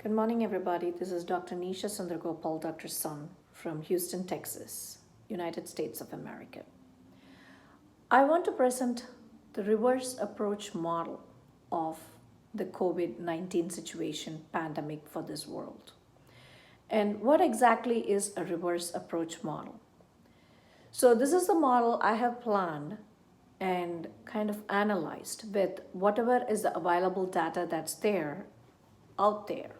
Good morning, everybody. This is Dr. Nisha Sundaragopal, Dr. Sun from Houston, Texas, United States of America. I want to present the reverse approach model of the COVID-19 situation pandemic for this world. And what exactly is a reverse approach model? So this is the model I have planned and kind of analyzed with whatever is the available data that's out there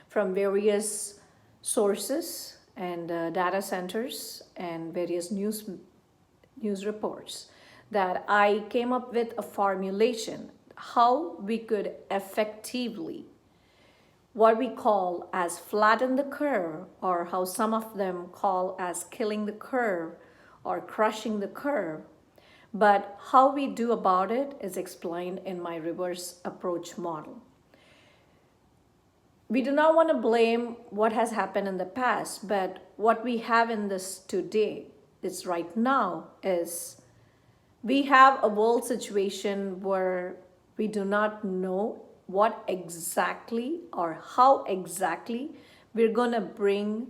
from various sources and data centers and various news reports, that I came up with a formulation how we could effectively, what we call as flatten the curve, or how some of them call as killing the curve or crushing the curve. But how we do about it is explained in my reverse approach model. We do not want to blame what has happened in the past, but what we have in this today is right now is we have a world situation where we do not know what exactly or how exactly we're going to bring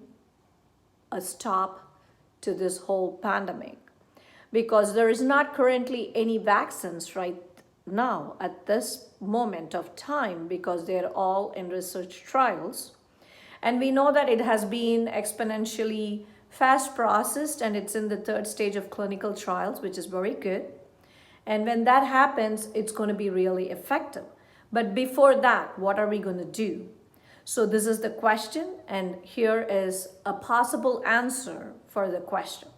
a stop to this whole pandemic, because there is not currently any vaccines right now at this moment of time, because they're all in research trials. And we know that it has been exponentially fast processed and it's in the third stage of clinical trials, which is very good. And when that happens, it's going to be really effective. But before that, what are we going to do? So this is the question, and here is a possible answer for the question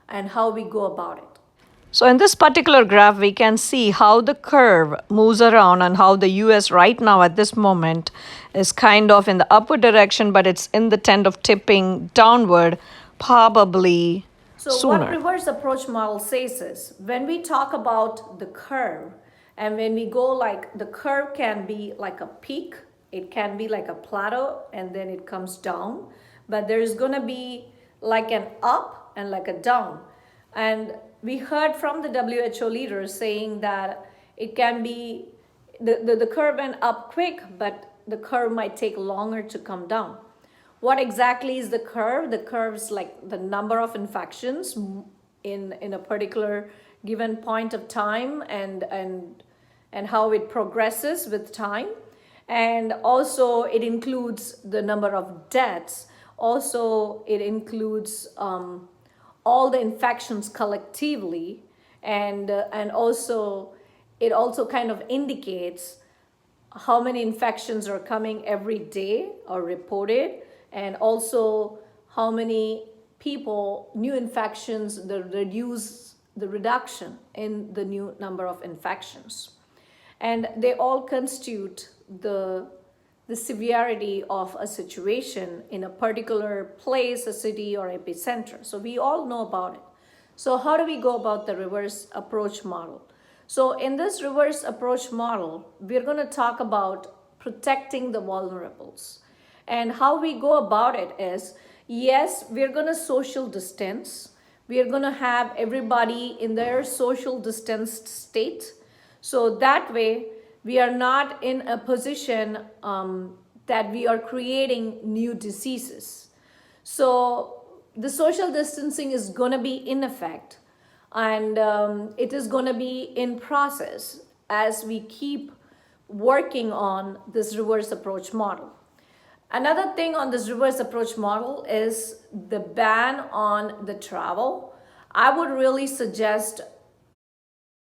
and how we go about it. So in this particular graph, we can see how the curve moves around and how the US right now at this moment is kind of in the upward direction, but it's in the trend of tipping downward probably sooner. What reverse approach model says is, when we talk about the curve and when we go like, the curve can be like a peak, it can be like a plateau, and then it comes down, but there's going to be like an up and like a down. And we heard from the WHO leaders saying that it can be, the curve went up quick, but the curve might take longer to come down. What exactly is the curve? The curve is like the number of infections in a particular given point of time, and how it progresses with time. And also it includes the number of deaths. Also it includes all the infections collectively, and also it also kind of indicates how many infections are coming every day or reported, and also how many people, new infections, the reduction in the new number of infections. And they all constitute the severity of a situation in a particular place, a city, or epicenter. So we all know about it. So how do we go about the reverse approach model? So in this reverse approach model, we're going to talk about protecting the vulnerables. And how we go about it is, yes, we're going to social distance. We are going to have everybody in their social distanced state. So that way, we are not in a position that we are creating new diseases. So the social distancing is going to be in effect, and it is going to be in process as we keep working on this reverse approach model. Another thing on this reverse approach model is the ban on the travel. I would really suggest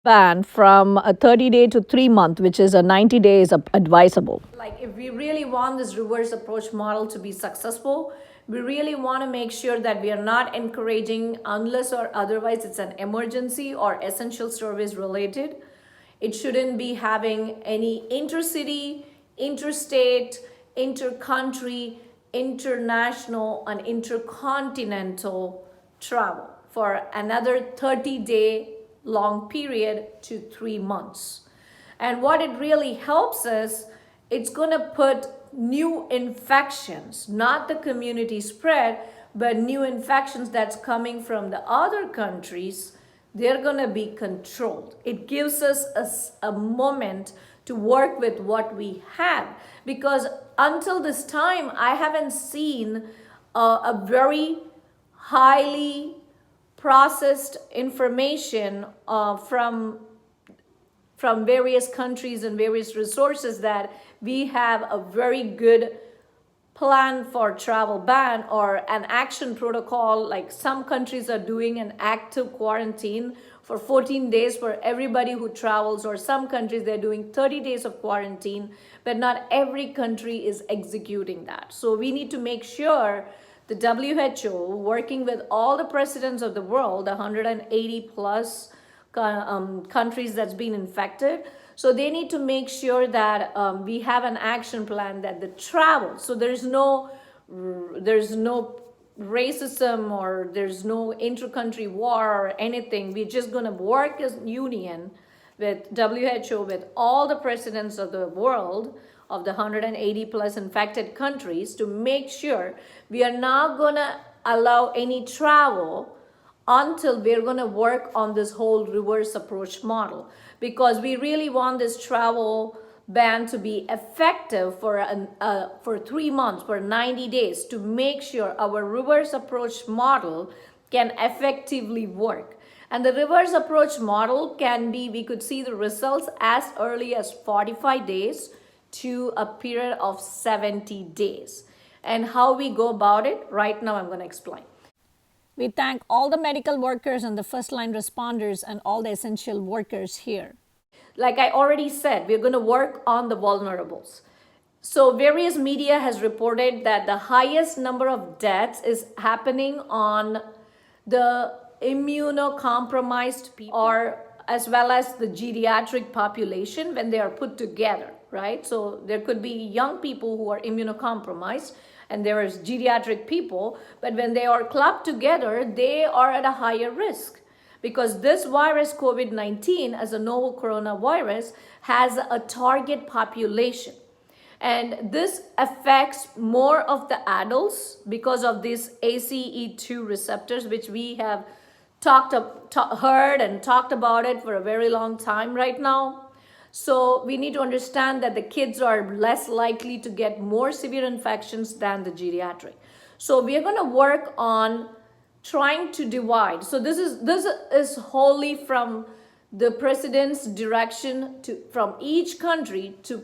ban from a 30-day to 3-month, which is a 90 days advisable. Like, if we really want this reverse approach model to be successful, we really want to make sure that we are not encouraging, unless or otherwise it's an emergency or essential service related. It shouldn't be having any intercity, interstate, intercountry, international, and intercontinental travel for another 30-day long period to 3 months. And what it really helps us, it's going to put new infections, not the community spread, but new infections that's coming from the other countries, they're going to be controlled. It gives us a moment to work with what we have, because until this time, I haven't seen a very highly processed information from various countries and various resources that we have a very good plan for travel ban or an action protocol. Like some countries are doing an active quarantine for 14 days for everybody who travels, or some countries they're doing 30 days of quarantine, but not every country is executing that. So we need to make sure the WHO, working with all the presidents of the world, 180 plus countries that's been infected, so they need to make sure that we have an action plan that the travel, so there's no racism or there's no inter-country war or anything. We're just going to work as union with WHO, with all the presidents of the world, of the 180 plus infected countries, to make sure we are not going to allow any travel until we're going to work on this whole reverse approach model, because we really want this travel ban to be effective for 3 months, for 90 days, to make sure our reverse approach model can effectively work. And the reverse approach model can be, we could see the results as early as 45 days to a period of 70 days. And how we go about it, right now I'm going to explain. We thank all the medical workers and the first line responders and all the essential workers here. Like I already said, we're going to work on the vulnerables. So various media has reported that the highest number of deaths is happening on the immunocompromised people, or as well as the geriatric population when they are put together, right? So there could be young people who are immunocompromised, and there is geriatric people, but when they are clubbed together, they are at a higher risk, because this virus, COVID-19, as a novel coronavirus, has a target population. And this affects more of the adults because of these ACE2 receptors, which we have heard and talked about it for a very long time right now. So we need to understand that the kids are less likely to get more severe infections than the geriatric. So we are going to work on trying to divide. So this is wholly from the president's direction from each country to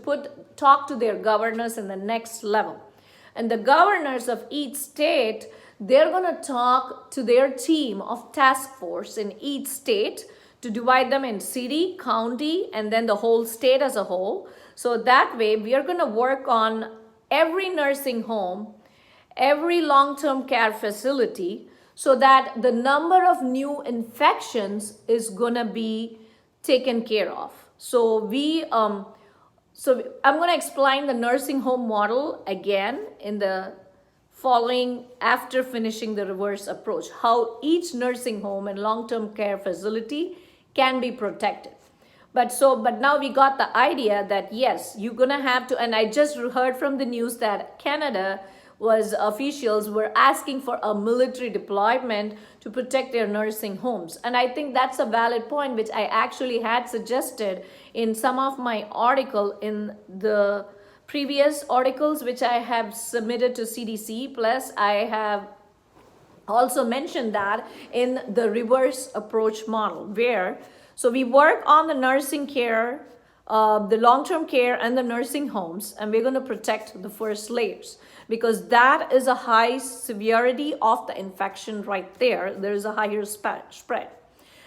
talk to their governors in the next level. And the governors of each state, they're going to talk to their team of task force in each state to divide them in city, county, and then the whole state as a whole. So that way, we are going to work on every nursing home, every long-term care facility, so that the number of new infections is going to be taken care of. So I'm going to explain the nursing home model again in the following, after finishing the reverse approach, how each nursing home and long-term care facility can be protected. But now we got the idea that yes, you're gonna have to, and I just heard from the news that Canada officials were asking for a military deployment to protect their nursing homes. And I think that's a valid point, which I actually had suggested in some of my article in the previous articles, which I have submitted to CDC, plus I have also mentioned that in the reverse approach model, so we work on the nursing care, the long-term care and the nursing homes, and we're going to protect the first layers, because that is a high severity of the infection right there. There is a higher spread.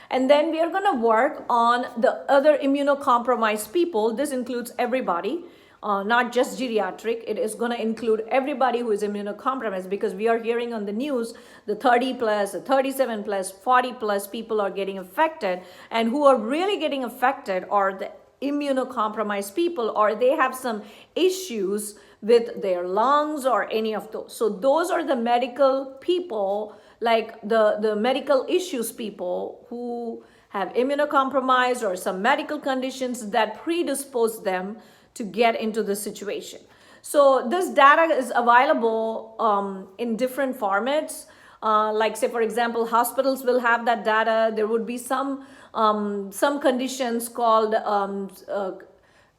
And then we are going to work on the other immunocompromised people. This includes everybody. Not just geriatric, it is going to include everybody who is immunocompromised, because we are hearing on the news the 30 plus, the 37 plus, 40 plus people are getting affected, and who are really getting affected are the immunocompromised people, or they have some issues with their lungs or any of those. So those are the medical people, like the medical issues people who have immunocompromised or some medical conditions that predispose them to get into the situation. So this data is available in different formats. Like say, for example, hospitals will have that data. There would be some conditions called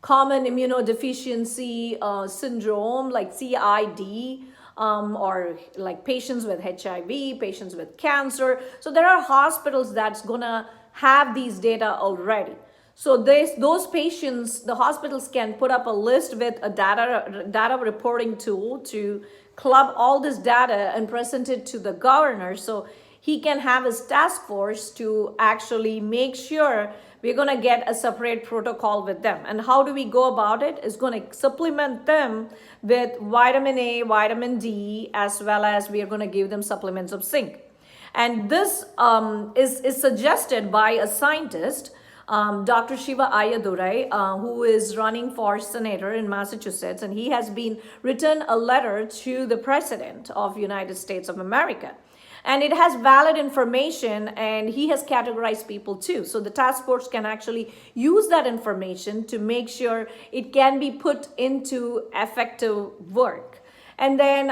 common immunodeficiency syndrome like CID, or like patients with HIV, patients with cancer. So there are hospitals that's gonna have these data already. So those patients, the hospitals can put up a list with a data reporting tool to club all this data and present it to the governor. So he can have his task force to actually make sure we're going to get a separate protocol with them. And how do we go about it? Is going to supplement them with vitamin A, vitamin D, as well as we are going to give them supplements of zinc. And this is suggested by a scientist, Dr. Shiva Ayadurai, who is running for senator in Massachusetts, and he has been written a letter to the president of United States of America. And it has valid information, and he has categorized people too. So the task force can actually use that information to make sure it can be put into effective work. And then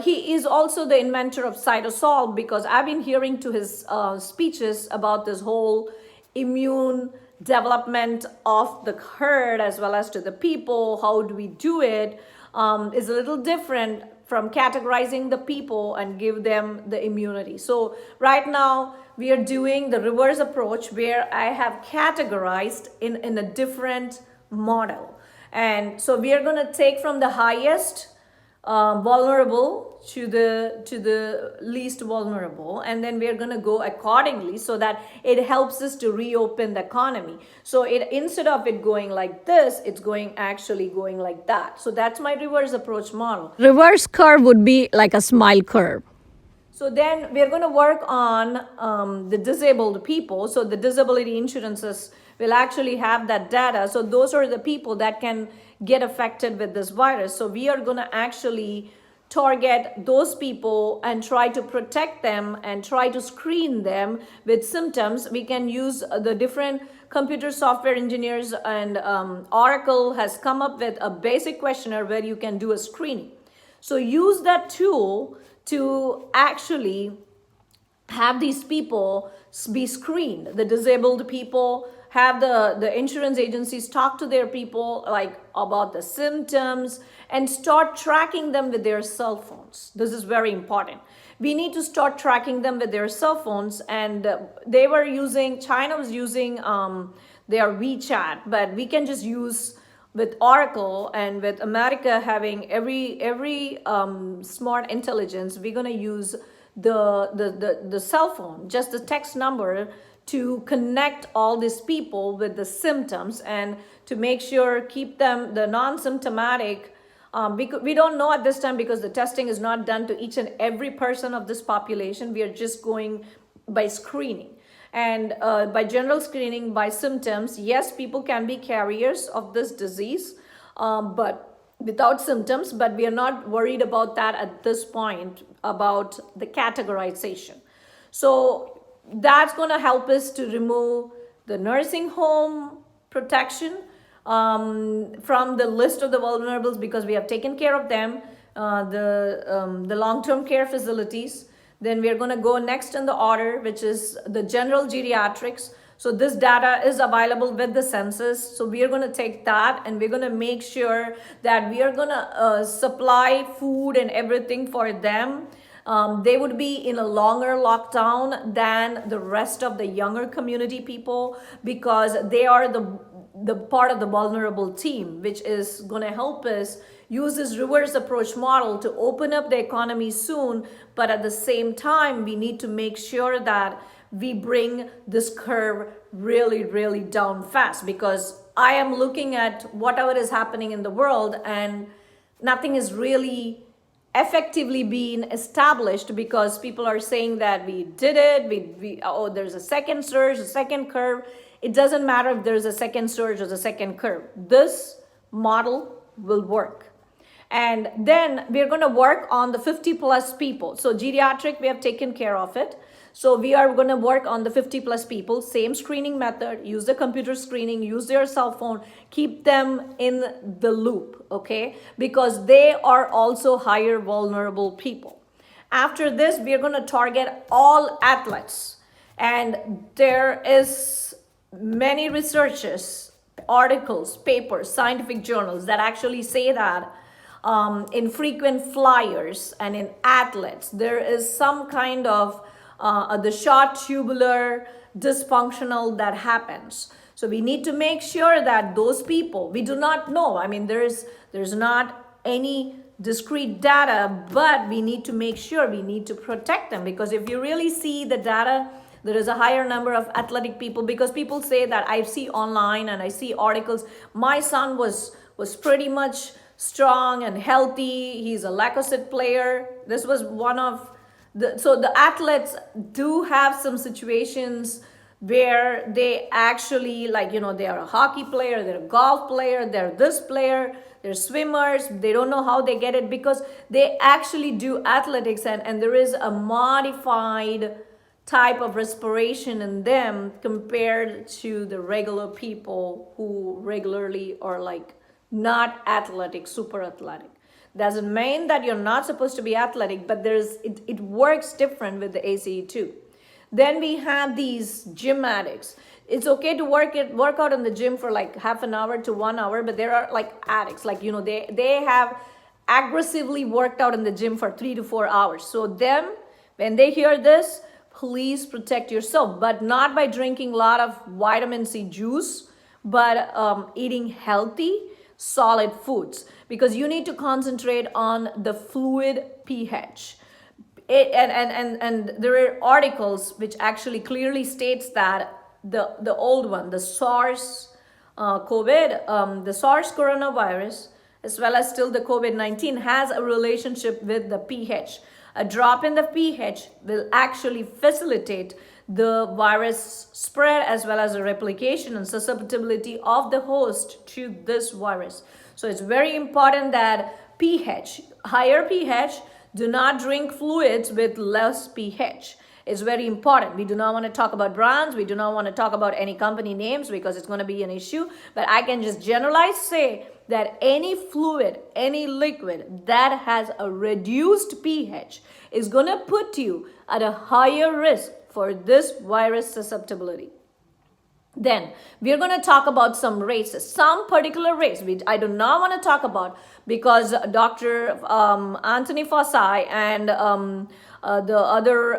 he is also the inventor of cytosol, because I've been hearing to his speeches about this whole immune development of the herd as well as to the people. How do we do it? Is a little different from categorizing the people and give them the immunity. So right now we are doing the reverse approach, where I have categorized in a different model. And so we are going to take from the highest vulnerable to the least vulnerable, and then we are going to go accordingly so that it helps us to reopen the economy. So instead of it going like this, it's actually going like that. So that's my reverse approach model. Reverse curve would be like a smile curve. So then we're going to work on the disabled people. So the disability insurances will actually have that data. So those are the people that can get affected with this virus. So we are going to actually target those people and try to protect them and try to screen them with symptoms. We can use the different computer software engineers, and Oracle has come up with a basic questionnaire where you can do a screening. So use that tool to actually have these people be screened. The disabled people, have the insurance agencies talk to their people like about the symptoms and start tracking them with their cell phones. This is very important. We need to start tracking them with their cell phones. And China was using their WeChat, but we can just use with Oracle, and with America having every smart intelligence, we're going to use the cell phone, just the text number, to connect all these people with the symptoms and to make sure keep them the non-symptomatic. We don't know at this time because the testing is not done to each and every person of this population. We are just going by screening. And by general screening, by symptoms, yes, people can be carriers of this disease, but without symptoms, but we are not worried about that at this point, about the categorization. So that's going to help us to remove the nursing home protection from the list of the vulnerables, because we have taken care of them, the long-term care facilities. Then we are going to go next in the order, which is the general geriatrics. So this data is available with the census. So we are going to take that and we're going to make sure that we are going to supply food and everything for them. They would be in a longer lockdown than the rest of the younger community people, because they are the part of the vulnerable team, which is going to help us use this reverse approach model to open up the economy soon. But at the same time, we need to make sure that we bring this curve really, really down fast, because I am looking at whatever is happening in the world and nothing is really effectively being established, because people are saying that we did it, there's a second surge, a second curve. It doesn't matter if there's a second surge or a second curve. This model will work. And then we're going to work on the 50 plus people. So geriatric, we have taken care of it. So we are going to work on the 50 plus people, same screening method, use the computer screening, use their cell phone, keep them in the loop, okay? Because they are also higher vulnerable people. After this, we are going to target all athletes. And there is many researchers articles, papers, scientific journals that actually say that in frequent flyers and in athletes, there is some kind of the short tubular dysfunctional that happens. So we need to make sure that those people, we do not know. I mean, there's not any discrete data, but we need to make sure, we need to protect them, because if you really see the data, there is a higher number of athletic people, because people say that I see online and I see articles, my son was pretty much strong and healthy, he's a lacrosse player. This was one of so the athletes do have some situations where they actually, like, they are a hockey player, they're a golf player, they're this player, they're swimmers, they don't know how they get it, because they actually do athletics, and there is a modified type of respiration in them compared to the regular people who regularly are like not athletic, super athletic. Doesn't mean that you're not supposed to be athletic, but it works different with the ACE too. Then we have these gym addicts. It's okay to work out in the gym for like half an hour to 1 hour, but there are like addicts, like, they have aggressively worked out in the gym for 3 to 4 hours. So them, when they hear this, please protect yourself, but not by drinking a lot of vitamin C juice, but eating healthy, solid foods, because you need to concentrate on the fluid pH. And there are articles which actually clearly states that the old one, the SARS the SARS coronavirus, as well as still the COVID-19, has a relationship with the pH. A drop in the pH will actually facilitate the virus spread as well as the replication and susceptibility of the host to this virus. So it's very important that pH, higher pH, do not drink fluids with less pH. It's very important. We do not want to talk about brands. We do not want to talk about any company names because it's going to be an issue. But I can just generalize say that any fluid, any liquid that has a reduced pH is going to put you at a higher risk for this virus susceptibility. Then we are going to talk about some races, some particular race which I do not want to talk about because Dr. Anthony Fauci and the other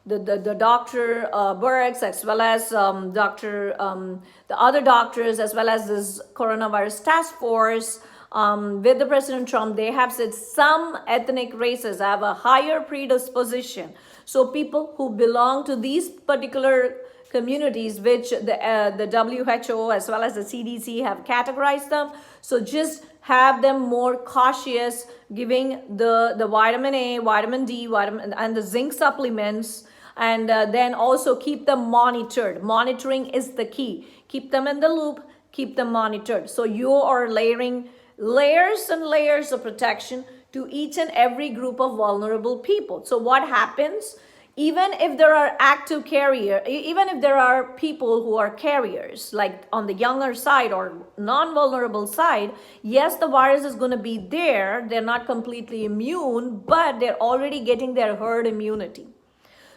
the Dr. Burks, as well as the other doctors, as well as this coronavirus task force with the President Trump, they have said some ethnic races have a higher predisposition. So people who belong to these particular communities, which the WHO as well as the CDC have categorized them. So just have them more cautious, giving the vitamin A, vitamin D, and the zinc supplements, and then also keep them monitored. Monitoring is the key. Keep them in the loop, keep them monitored. So you are layering layers and layers of protection to each and every group of vulnerable people. So what happens? Even if there are active carrier, even if there are people who are carriers, like on the younger side or non-vulnerable side, yes, the virus is going to be there. They're not completely immune, but they're already getting their herd immunity.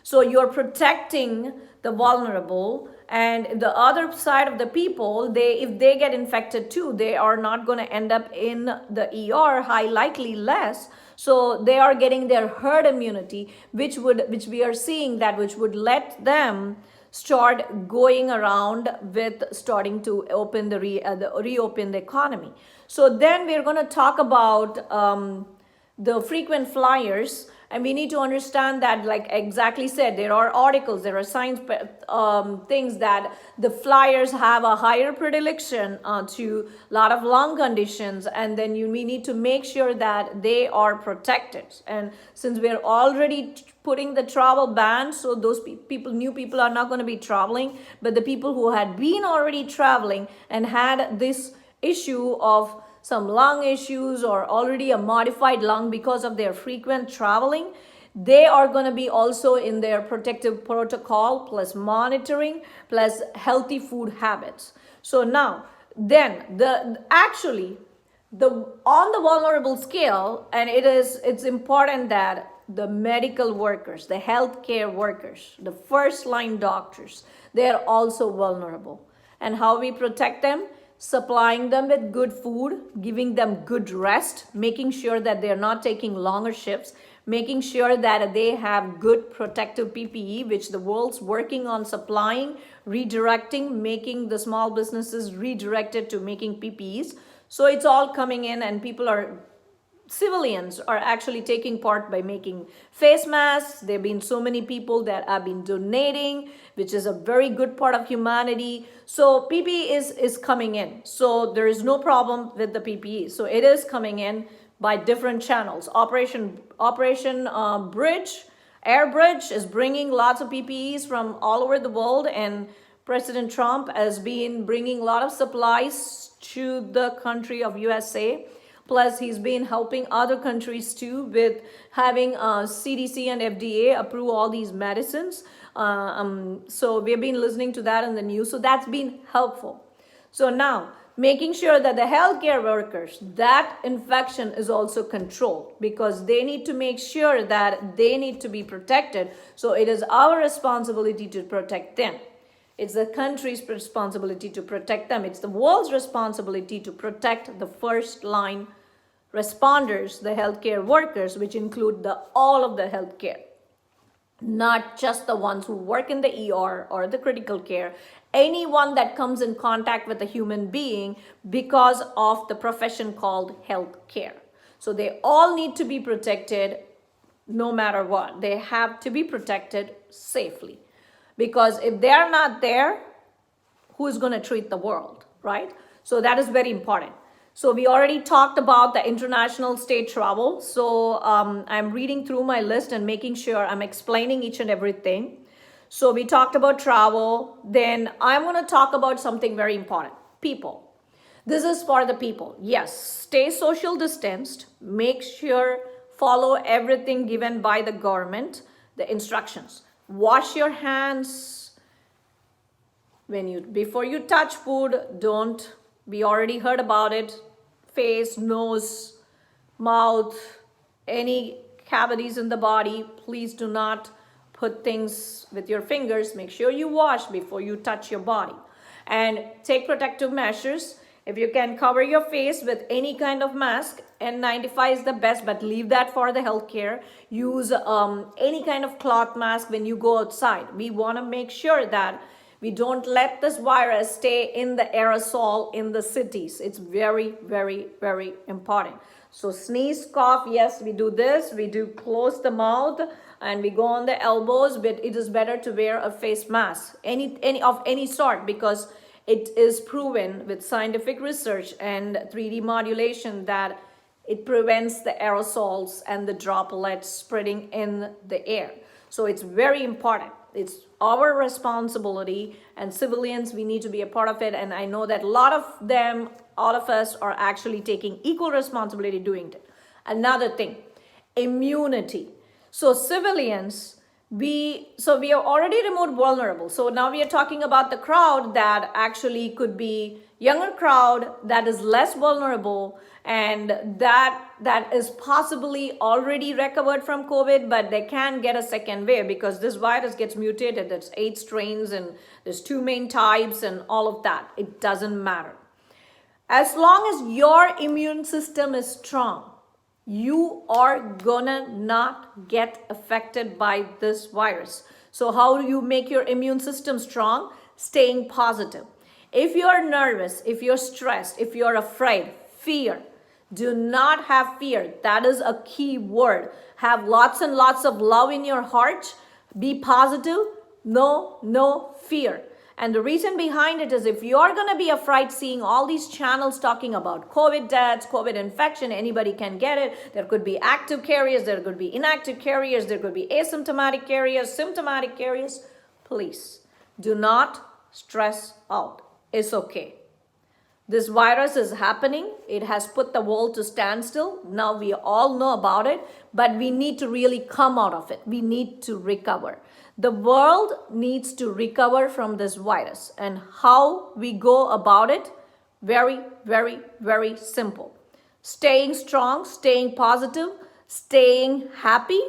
So you're protecting the vulnerable, and the other side of the people, if they get infected too, they are not going to end up in the ER, high likely less. So they are getting their herd immunity, which we are seeing that which would let them start going around with starting to open reopen the economy. So then we're going to talk about the frequent flyers. And we need to understand that, like exactly said, there are articles, there are science things that the flyers have a higher predilection to a lot of lung conditions. And then we need to make sure that they are protected. And since we're already putting the travel ban, so those new people are not going to be traveling. But the people who had been already traveling and had this issue of some lung issues or already a modified lung because of their frequent traveling, they are going to be also in their protective protocol, plus monitoring, plus healthy food habits. So now, then on the vulnerable scale, and it's important that the medical workers, the healthcare workers, the first line doctors, they are also vulnerable. And how we protect them? Supplying them with good food, giving them good rest, making sure that they're not taking longer shifts, making sure that they have good protective PPE, which the world's working on supplying, redirecting, making the small businesses redirected to making PPEs. So it's all coming in, and civilians are actually taking part by making face masks. There have been so many people that have been donating, which is a very good part of humanity. So PPE is coming in. So there is no problem with the PPE. So it is coming in by different channels. Operation Air Bridge is bringing lots of PPEs from all over the world, and President Trump has been bringing a lot of supplies to the country of USA. Plus, he's been helping other countries too with having CDC and FDA approve all these medicines. So we've been listening to that in the news. So that's been helpful. So now, making sure that the healthcare workers, that infection is also controlled, because they need to make sure that they need to be protected. So it is our responsibility to protect them. It's the country's responsibility to protect them. It's the world's responsibility to protect the first line responders, the healthcare workers, which include all of the healthcare, not just the ones who work in the ER or the critical care. Anyone that comes in contact with a human being because of the profession called healthcare. So they all need to be protected no matter what. They have to be protected safely. Because if they're not there, who is going to treat the world, right? So that is very important. So we already talked about the international state travel. So I'm reading through my list and making sure I'm explaining each and everything. So we talked about travel. Then I'm going to talk about something very important. People. This is for the people. Yes, stay social distanced. Make sure follow everything given by the government, the instructions. Wash your hands before you touch food. We already heard about it. Face, nose, mouth, any cavities in the body, please do not put things with your fingers. Make sure you wash before you touch your body. And take protective measures. If you can cover your face with any kind of mask, N95 is the best, but leave that for the healthcare. Use any kind of cloth mask when you go outside. We want to make sure that we don't let this virus stay in the aerosol in the cities. It's very, very, very important. So sneeze, cough, yes, we do this. We do close the mouth and we go on the elbows, but it is better to wear a face mask, any sort, because it is proven with scientific research and 3D modulation that it prevents the aerosols and the droplets spreading in the air. So it's very important. It's our responsibility, and civilians, we need to be a part of it. And I know that all of us are actually taking equal responsibility doing it. Another thing, immunity. So civilians, we have already removed vulnerable. So now we are talking about the crowd that actually could be younger crowd that is less vulnerable, and that is possibly already recovered from COVID, but they can get a second wave because this virus gets mutated. There's 8 strains and there's 2 main types and all of that. It doesn't matter. As long as your immune system is strong, you are gonna not get affected by this virus. So how do you make your immune system strong? Staying positive. If you're nervous, if you're stressed, if you're afraid, fear, do not have fear. That is a key word. Have lots and lots of love in your heart. Be positive. No fear. And the reason behind it is, if you're going to be afraid seeing all these channels talking about COVID deaths, COVID infection, anybody can get it. There could be active carriers, there could be inactive carriers, there could be asymptomatic carriers, symptomatic carriers. Please do not stress out. It's okay. This virus is happening. It has put the world to standstill. Now we all know about it, but we need to really come out of it. We need to recover. The world needs to recover from this virus. And how we go about it? Very, very, very simple. Staying strong, staying positive, staying happy,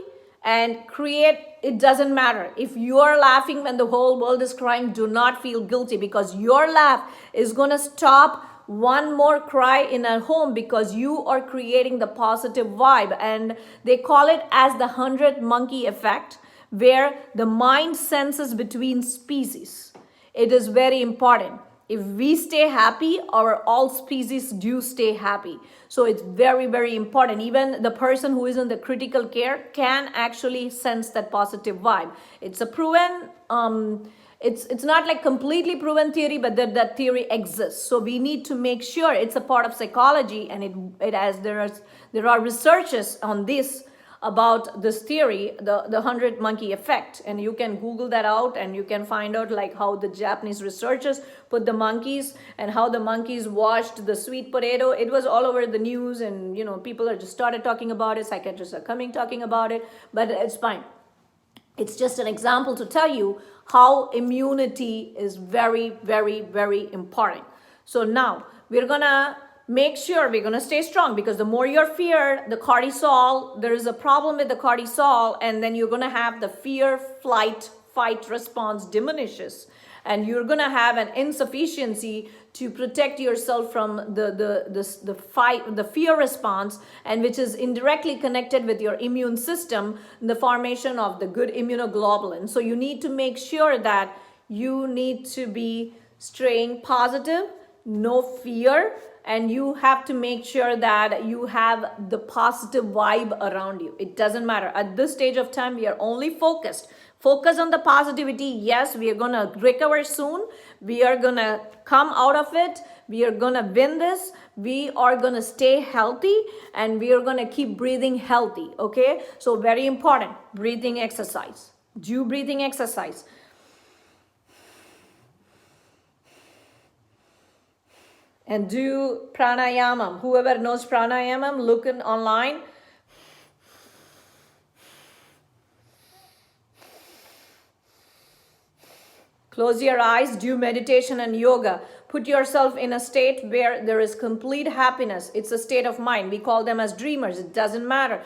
and create, it doesn't matter. If you are laughing when the whole world is crying, do not feel guilty, because your laugh is going to stop one more cry in a home, because you are creating the positive vibe. And they call it as the 100 monkey effect, where the mind senses between species. It is very important. If we stay happy, our all species do stay happy. So it's very, very important. Even the person who is in the critical care can actually sense that positive vibe. It's a proven, it's not like completely proven theory, but that theory exists. So we need to make sure it's a part of psychology, and there are researches on this, about this theory, the 100 monkey effect. And you can Google that out, and you can find out like how the Japanese researchers put the monkeys, and how the monkeys washed the sweet potato. It was all over the news, and people are just started talking about it. Psychiatrists are talking about it, but it's fine. It's just an example to tell you how immunity is very, very, very important. So now we're gonna make sure we're going to stay strong, because the more you're feared, the cortisol, there is a problem with the cortisol, and then you're going to have the fear, flight, fight response diminishes, and you're going to have an insufficiency to protect yourself from the fear response, and which is indirectly connected with your immune system, the formation of the good immunoglobulin. So you need to make sure that you need to be staying positive, no fear, and you have to make sure that you have the positive vibe around you. It doesn't matter. At this stage of time, we are only focus on the positivity. Yes, we are going to recover soon. We are going to come out of it. We are going to win this. We are going to stay healthy, and we are going to keep breathing healthy. Okay, so very important, breathing exercise. Do breathing exercise. And do pranayama. Whoever knows pranayama, look in online. Close your eyes, do meditation and yoga. Put yourself in a state where there is complete happiness. It's a state of mind. We call them as dreamers. It doesn't matter.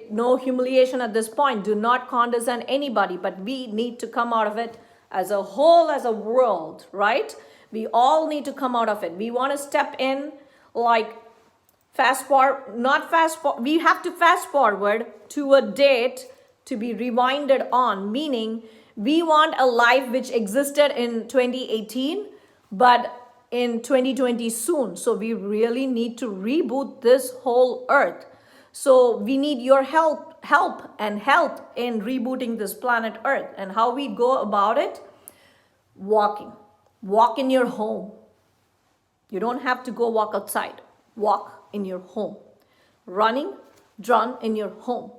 No humiliation at this point. Do not condescend anybody, but we need to come out of it as a whole, as a world, right? We all need to come out of it. We want to step in like we have to fast forward to a date to be rewinded on, meaning we want a life which existed in 2018, but in 2020 soon. So we really need to reboot this whole earth. So we need your help in rebooting this planet Earth. And how we go about it? Walking. Walk in your home. You don't have to go walk outside. Walk in your home. Running, run in your home.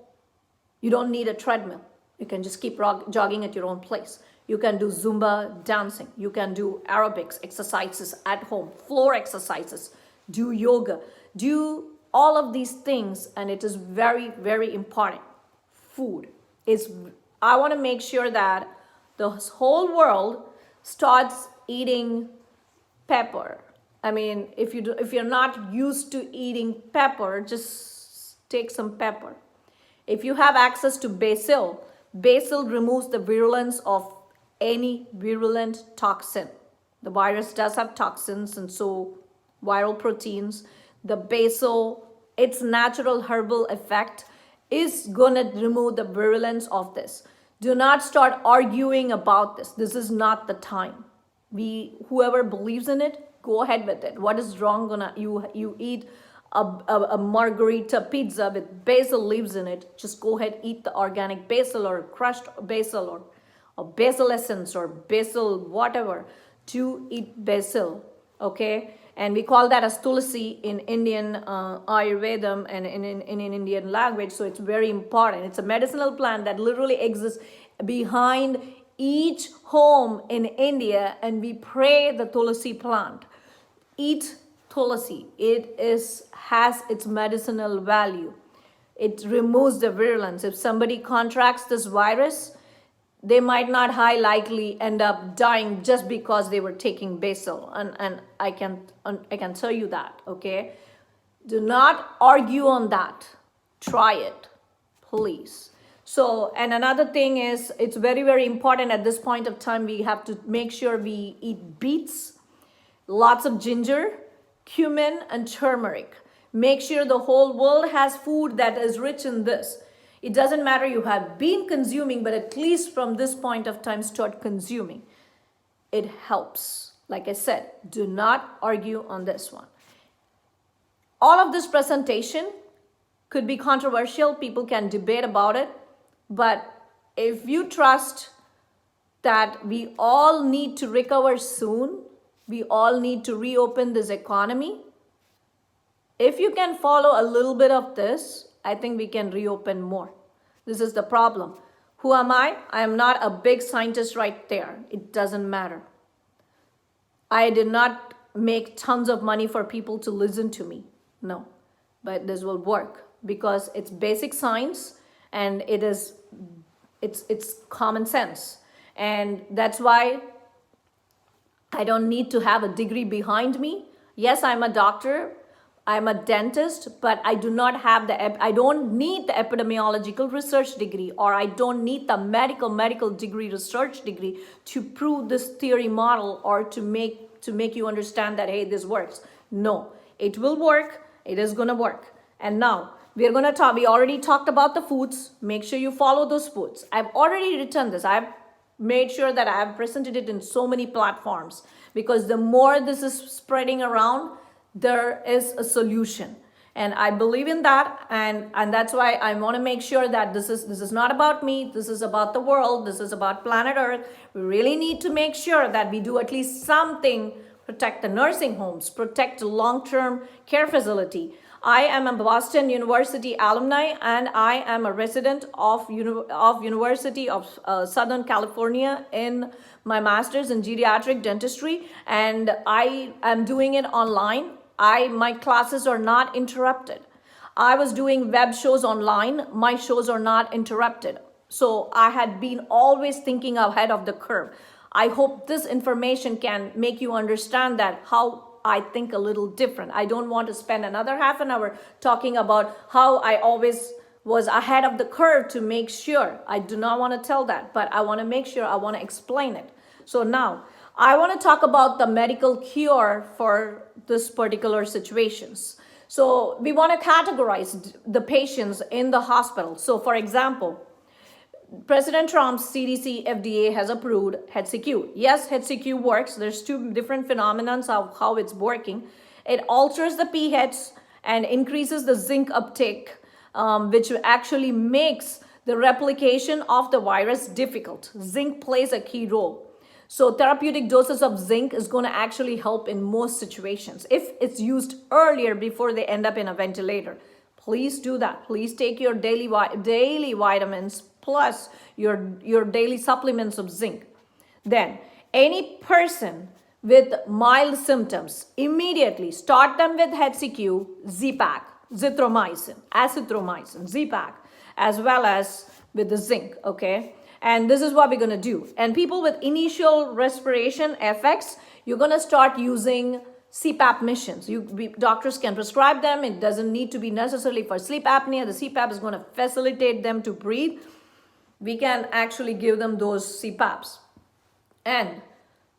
You don't need a treadmill. You can just keep jogging at your own place. You can do Zumba dancing. You can do aerobics exercises at home, floor exercises, do yoga, do all of these things. And it is very, very important. Food is, I want to make sure that the whole world starts eating pepper. I mean, if you're not used to eating pepper, just take some pepper. If you have access to basil removes the virulence of any virulent toxin. The virus does have toxins, and so viral proteins. The basil, its natural herbal effect is gonna remove the virulence of this. Do not start arguing about this. This is not the time. Whoever believes in it, go ahead with it. What is wrong? You eat a margarita pizza with basil leaves in it. Just go ahead, eat the organic basil or crushed basil or basil essence or basil whatever to eat basil. Okay, and we call that as tulsi in Indian Ayurveda and in Indian language. So it's very important. It's a medicinal plant that literally exists behind each home in India, and we pray the tulsi plant. Eat tulsi. It has its medicinal value. It removes the virulence. If somebody contracts this virus, they might not high likely end up dying just because they were taking basil. And I can tell you that, okay? Do not argue on that. Try it, please. So, and another thing is, it's very, very important at this point of time, we have to make sure we eat beets, lots of ginger, cumin, and turmeric. Make sure the whole world has food that is rich in this. It doesn't matter you have been consuming, but at least from this point of time, start consuming. It helps. Like I said, do not argue on this one. All of this presentation could be controversial. People can debate about it. But if you trust that we all need to recover soon, we all need to reopen this economy, if you can follow a little bit of this, I think we can reopen more. This is the problem. Who am I? I am not a big scientist right there. It doesn't matter. I did not make tons of money for people to listen to me. No, but this will work because it's basic science and it's common sense. And that's why I don't need to have a degree behind me. Yes, I'm a doctor, I'm a dentist, but I do not have I don't need the epidemiological research degree, or I don't need the medical degree, research degree to prove this theory model or to make you understand that, hey, this works. No, it will work. It is going to work. And now we already talked about the foods. Make sure you follow those foods. I've already written this. I've made sure that I have presented it in so many platforms, because the more this is spreading around, there is a solution. And I believe in that, and that's why I want to make sure that this is not about me. This is about the world. This is about planet Earth. We really need to make sure that we do at least something, protect the nursing homes, protect the long-term care facility. I am a Boston University alumni, and I am a resident of University of Southern California in my master's in geriatric dentistry, and I am doing it online. My classes are not interrupted. I was doing web shows online. My shows are not interrupted. So I had been always thinking ahead of the curve. I hope this information can make you understand that how I think a little different. I don't want to spend another half an hour talking about how I always was ahead of the curve to make sure. I do not want to tell that, but I want to make sure, I want to explain it. So now I want to talk about the medical cure for this particular situations. So we want to categorize the patients in the hospital. So for example, President Trump's CDC, FDA has approved HCQ. Yes, HCQ works. There's two different phenomena of how it's working. It alters the pH and increases the zinc uptake, which actually makes the replication of the virus difficult. Zinc plays a key role. So therapeutic doses of zinc is going to actually help in most situations if it's used earlier before they end up in a ventilator. Please do that. Please take your daily vitamins plus your daily supplements of zinc. Then any person with mild symptoms, immediately start them with HCQ, Z-Pak, zithromycin, azithromycin, Z-Pak, as well as with the zinc, okay? And this is what we're going to do. And people with initial respiration effects, you're going to start using CPAP missions. Doctors can prescribe them. It doesn't need to be necessarily for sleep apnea. The CPAP is going to facilitate them to breathe. We can actually give them those CPAPs. And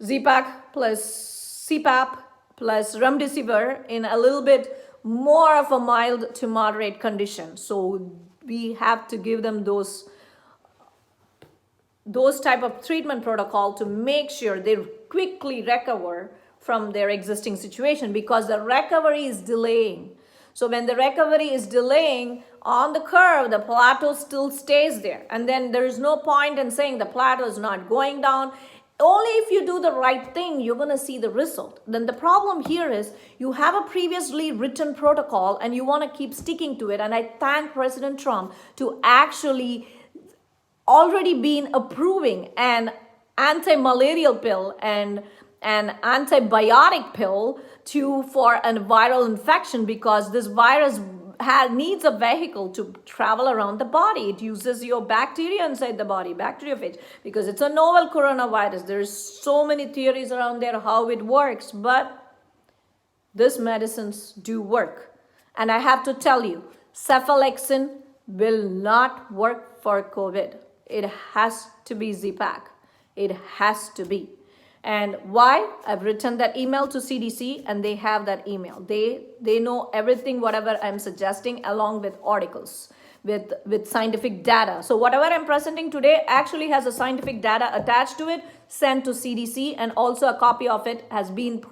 Z-Pak plus CPAP plus remdesivir in a little bit more of a mild to moderate condition. So we have to give them those type of treatment protocol to make sure they quickly recover from their existing situation, because the recovery is delaying. So when the recovery is delaying on the curve, the plateau still stays there. And then there is no point in saying the plateau is not going down. Only if you do the right thing, you're going to see the result. Then the problem here is you have a previously written protocol and you want to keep sticking to it. And I thank President Trump to actually already been approving an anti-malarial pill and an antibiotic pill for a viral infection, because this virus needs a vehicle to travel around the body. It uses your bacteria inside the body, bacteriophage, because it's a novel coronavirus. There's so many theories around there how it works, but these medicines do work. And I have to tell you, cephalexin, will not work for COVID. It has to be Z-Pack. It has to be. And why? I've written that email to CDC and they have that email. They know everything, whatever I'm suggesting, along with articles, with scientific data. So whatever I'm presenting today actually has a scientific data attached to it, sent to CDC, and also a copy of it has been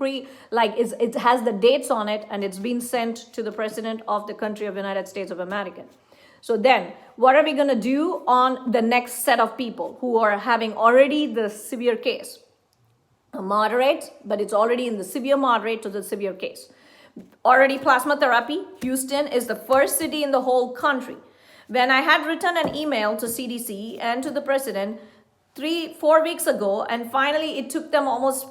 it has the dates on it, and it's been sent to the President of the country of United States of America. So then, what are we going to do on the next set of people who are having already the severe case? A moderate, but it's already in the severe moderate to the severe case. Already plasma therapy. Houston is the first city in the whole country. When I had written an email to CDC and to the President 3-4 weeks ago, and finally it took them almost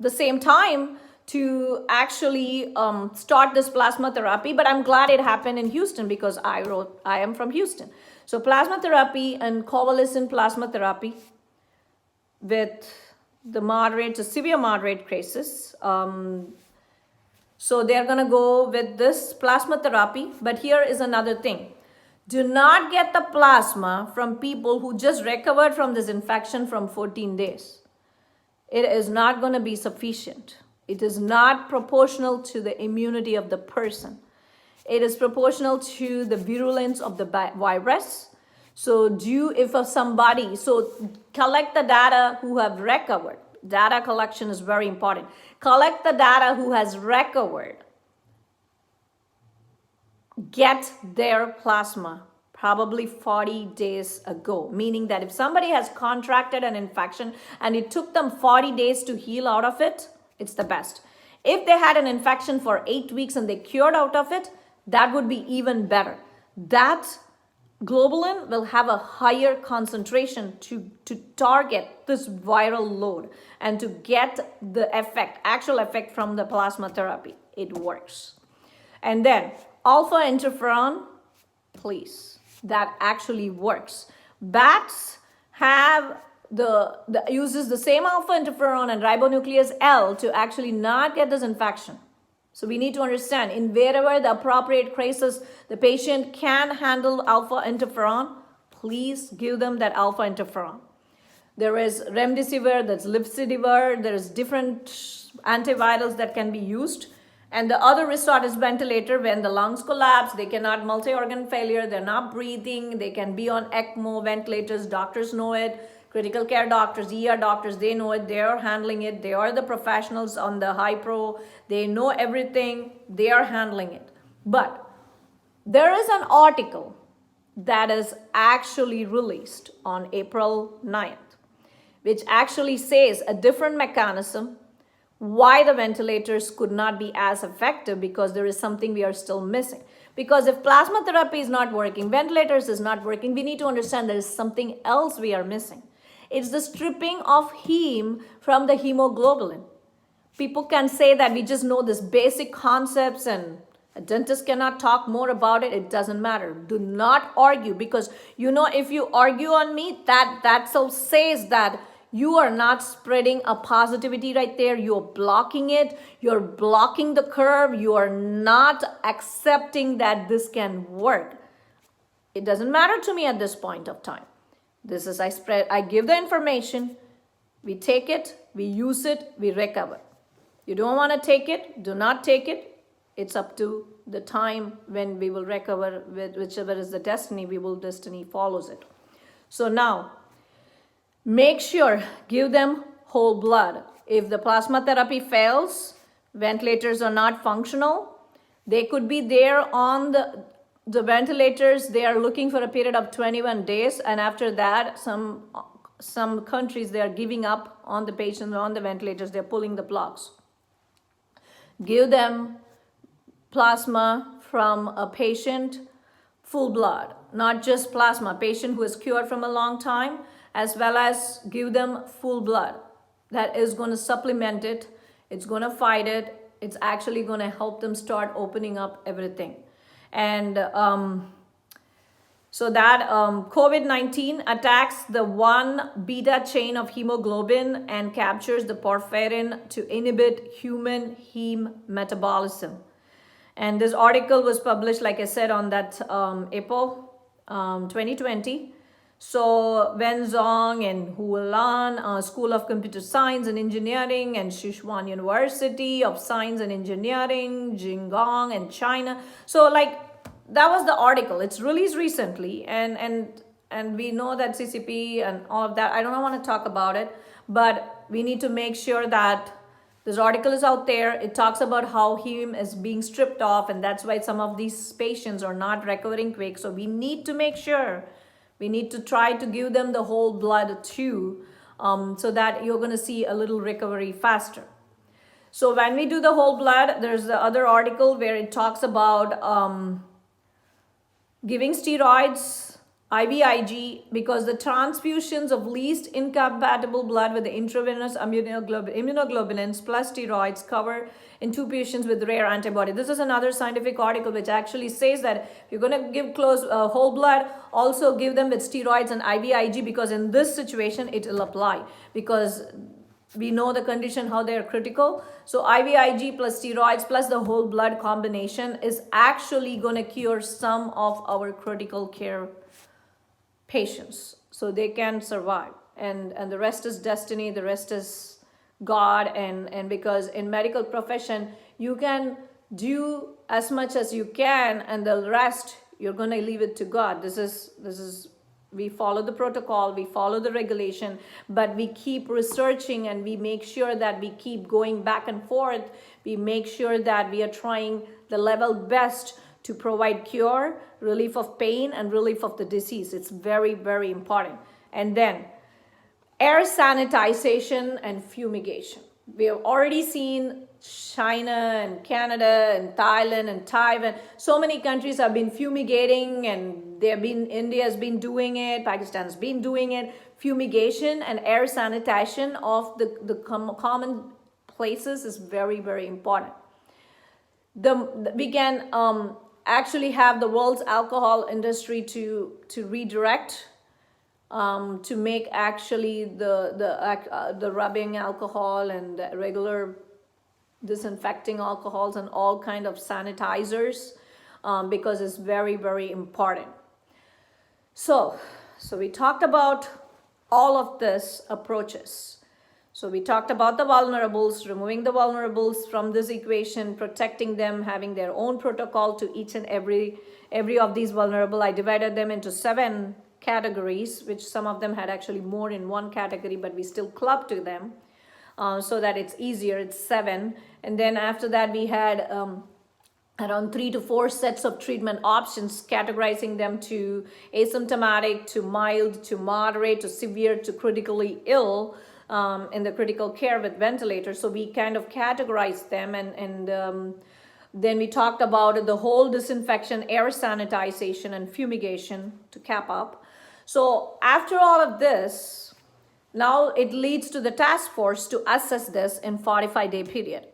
the same time to actually start this plasma therapy, but I'm glad it happened in Houston because I am from Houston. So plasma therapy and convalescent plasma therapy with the moderate to severe moderate cases. So they're going to go with this plasma therapy. But here is another thing. Do not get the plasma from people who just recovered from this infection from 14 days. It is not going to be sufficient. It is not proportional to the immunity of the person. It is proportional to the virulence of the virus. So collect the data who have recovered. Data collection is very important. Collect the data who has recovered. Get their plasma probably 40 days ago, meaning that if somebody has contracted an infection and it took them 40 days to heal out of it, it's the best. If they had an infection for 8 weeks and they cured out of it, that would be even better. That globulin will have a higher concentration to target this viral load and to get the actual effect from the plasma therapy. It works. And then alpha interferon, please, that actually works. Bats have uses the same alpha interferon and ribonuclease L to actually not get this infection. So we need to understand, in wherever the appropriate crisis, the patient can handle alpha interferon, please give them that alpha interferon. There is remdesivir, there's lifcidivir, there's different antivirals that can be used. And the other resort is ventilator. When the lungs collapse, they cannot, multi-organ failure, they're not breathing, they can be on ECMO, ventilators, doctors know it. Critical care doctors, ER doctors, they know it, they are handling it. They are the professionals on the high pro. They know everything, they are handling it. But there is an article that is actually released on April 9th, which actually says a different mechanism why the ventilators could not be as effective, because there is something we are still missing. Because if plasma therapy is not working, ventilators is not working, we need to understand there is something else we are missing. It's the stripping of heme from the hemoglobin. People can say that we just know this basic concepts and a dentist cannot talk more about it. It doesn't matter. Do not argue, because if you argue on me, that so says that you are not spreading a positivity right there. You're blocking it. You're blocking the curve. You are not accepting that this can work. It doesn't matter to me at this point of time. This is I give the information, we take it, we use it, we recover. You don't want to take it, do not take it. It's up to the time when we will recover, with whichever is the destiny, destiny follows it. So now, make sure, give them whole blood. If the plasma therapy fails, ventilators are not functional, they could be there on the ventilators. They are looking for a period of 21 days. And after that, some countries, they are giving up on the patients on the ventilators. They're pulling the plugs. Give them plasma from a patient, full blood, not just plasma, patient who is cured from a long time, as well as give them full blood. That is going to supplement it. It's going to fight it. It's actually going to help them start opening up everything. And so that COVID-19 attacks the 1 beta chain of hemoglobin and captures the porphyrin to inhibit human heme metabolism. And this article was published, like I said, on that April 2020. So Wen Zhong and Hualan School of Computer Science and Engineering and Sichuan University of Science and Engineering, Jingong and China. So like that was the article. It's released recently, and we know that CCP and all of that. I don't want to talk about it, but we need to make sure that this article is out there. It talks about how heme is being stripped off, and that's why some of these patients are not recovering quick. So we need to make sure, we need to try to give them the whole blood too, so that you're going to see a little recovery faster. So when we do the whole blood, there's the other article where it talks about giving steroids, IVIG, because the transfusions of least incompatible blood with the intravenous immunoglobulins plus steroids cover in 2 patients with rare antibody. This is another scientific article which actually says that if you're going to give whole blood, also give them with steroids and IVIG, because in this situation it will apply, because we know the condition, how they are critical. So IVIG plus steroids plus the whole blood combination is actually going to cure some of our critical care patients, so they can survive, and the rest is destiny, the rest is God. And because in medical profession you can do as much as you can, and the rest you're going to leave it to God. This is we follow the protocol, we follow the regulation, but we keep researching, and we make sure that we keep going back and forth. We make sure that we are trying the level best to provide cure, relief of pain, and relief of the disease. It's very, very important. And then air sanitization and fumigation. We have already seen China and Canada and Thailand and Taiwan. So many countries have been fumigating, and India has been doing it, Pakistan has been doing it. Fumigation and air sanitation of the common places is very, very important. We can actually have the world's alcohol industry to redirect, to make actually the rubbing alcohol and the regular disinfecting alcohols and all kind of sanitizers, because it's very, very important. So we talked about all of this approaches. So we talked about the vulnerables, removing the vulnerables from this equation, protecting them, having their own protocol to each and every of these vulnerable. I divided them into 7 categories, which some of them had actually more in one category, but we still clubbed to them so that it's easier. It's 7. And then after that, we had around 3 to 4 sets of treatment options, categorizing them to asymptomatic, to mild, to moderate, to severe, to critically ill, in the critical care with ventilators. So we kind of categorized them, and then we talked about the whole disinfection, air sanitization, and fumigation to cap up. So after all of this, now it leads to the task force to assess this in 45-day period.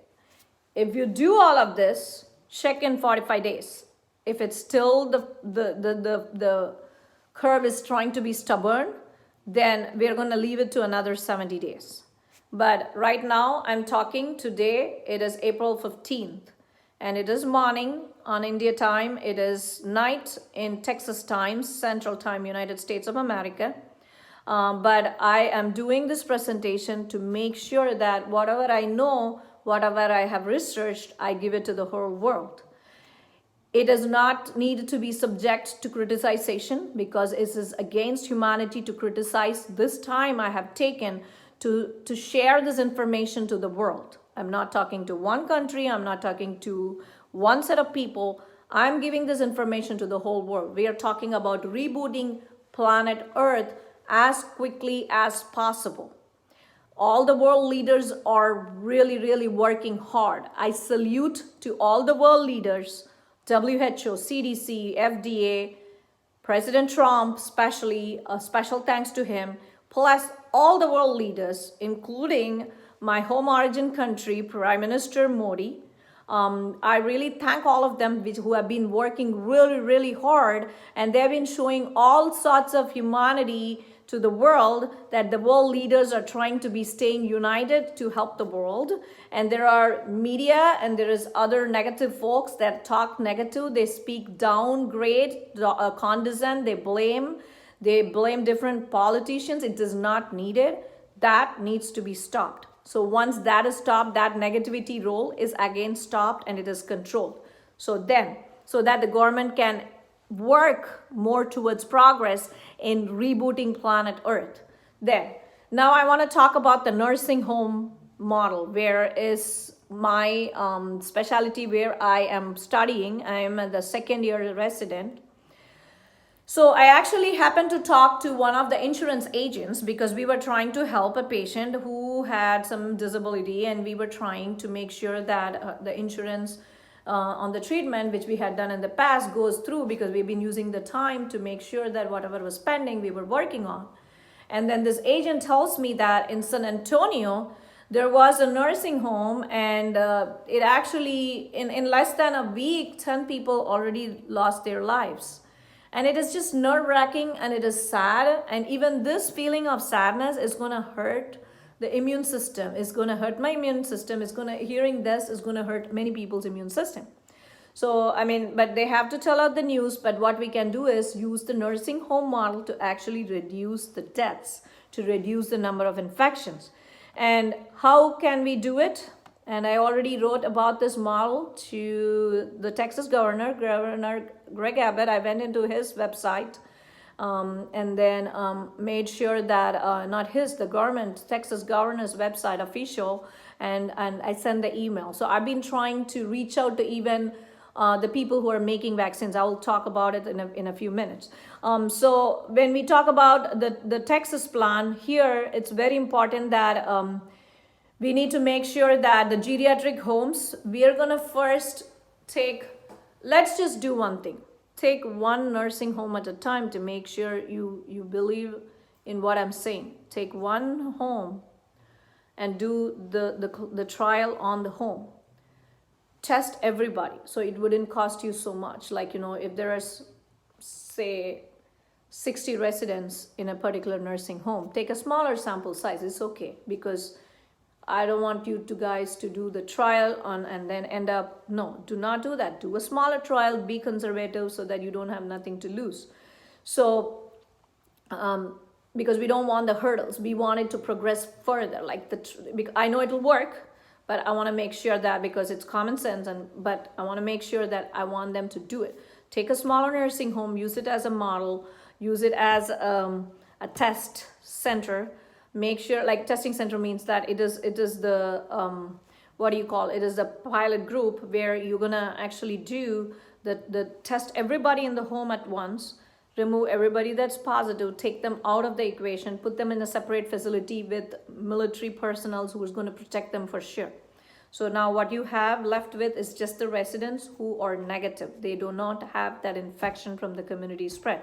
If you do all of this, check in 45 days. If it's still the curve is trying to be stubborn, then we're going to leave it to another 70 days. But right now, I'm talking today, it is April 15th, and it is morning on India time. It is night in Texas time, Central Time, United States of America. But I am doing this presentation to make sure that whatever I know, whatever I have researched, I give it to the whole world. It does not need to be subject to criticization, because it is against humanity to criticize. This time I have taken to share this information to the world. I'm not talking to one country. I'm not talking to one set of people. I'm giving this information to the whole world. We are talking about rebooting planet Earth as quickly as possible. All the world leaders are really, really working hard. I salute to all the world leaders, WHO, CDC, FDA, President Trump, especially, a special thanks to him, plus all the world leaders, including my home origin country, Prime Minister Modi. I really thank all of them who have been working really, really hard, and they've been showing all sorts of humanity to the world that the world leaders are trying to be staying united to help the world. And there are media and there is other negative folks that talk negative. They speak downgrade, condescend, they blame different politicians. It is not needed. That needs to be stopped. So once that is stopped, that negativity role is again stopped and it is controlled. So that the government can work more towards progress in rebooting planet Earth. Then, now I want to talk about the nursing home model, where is my specialty, where I am studying. I am the second year resident. So I actually happened to talk to one of the insurance agents because we were trying to help a patient who had some disability, and we were trying to make sure that the insurance on the treatment which we had done in the past goes through, because we've been using the time to make sure that whatever was pending we were working on. And then this agent tells me that in San Antonio there was a nursing home, and it actually in less than a week 10 people already lost their lives. And it is just nerve-wracking and it is sad, and even this feeling of sadness is going to hurt the immune system, is going to hurt my immune system, hearing this is going to hurt many people's immune system. So I mean, but they have to tell out the news. But what we can do is use the nursing home model to actually reduce the deaths, to reduce the number of infections. And how can we do it? And I already wrote about this model to the Texas Governor Greg Abbott. I went into his website and then made sure that the government, Texas governor's website official, and I sent the email. So I've been trying to reach out to even the people who are making vaccines. I will talk about it in a few minutes. So when we talk about the Texas plan here, it's very important that we need to make sure that the geriatric homes, we are going to first let's just do one thing. Take one nursing home at a time to make sure you believe in what I'm saying. Take one home and do the trial on the home. Test everybody, so it wouldn't cost you so much. Like, if there are, say, 60 residents in a particular nursing home, take a smaller sample size. It's okay, because I don't want you guys to do the trial and then end up, no, do not do that. Do a smaller trial, be conservative so that you don't have nothing to lose. So, because we don't want the hurdles, we want it to progress further. I know it'll work, but I want to make sure that, because it's common sense, but I want to make sure that I want them to do it. Take a smaller nursing home, use it as a model, use it as a test center. Make sure, like, testing center means that it is the it is the pilot group where you're gonna actually do the test everybody in the home at once, remove everybody that's positive, take them out of the equation, put them in a separate facility with military personnel who is going to protect them for sure. So now what you have left with is just the residents who are negative. They do not have that infection from the community spread.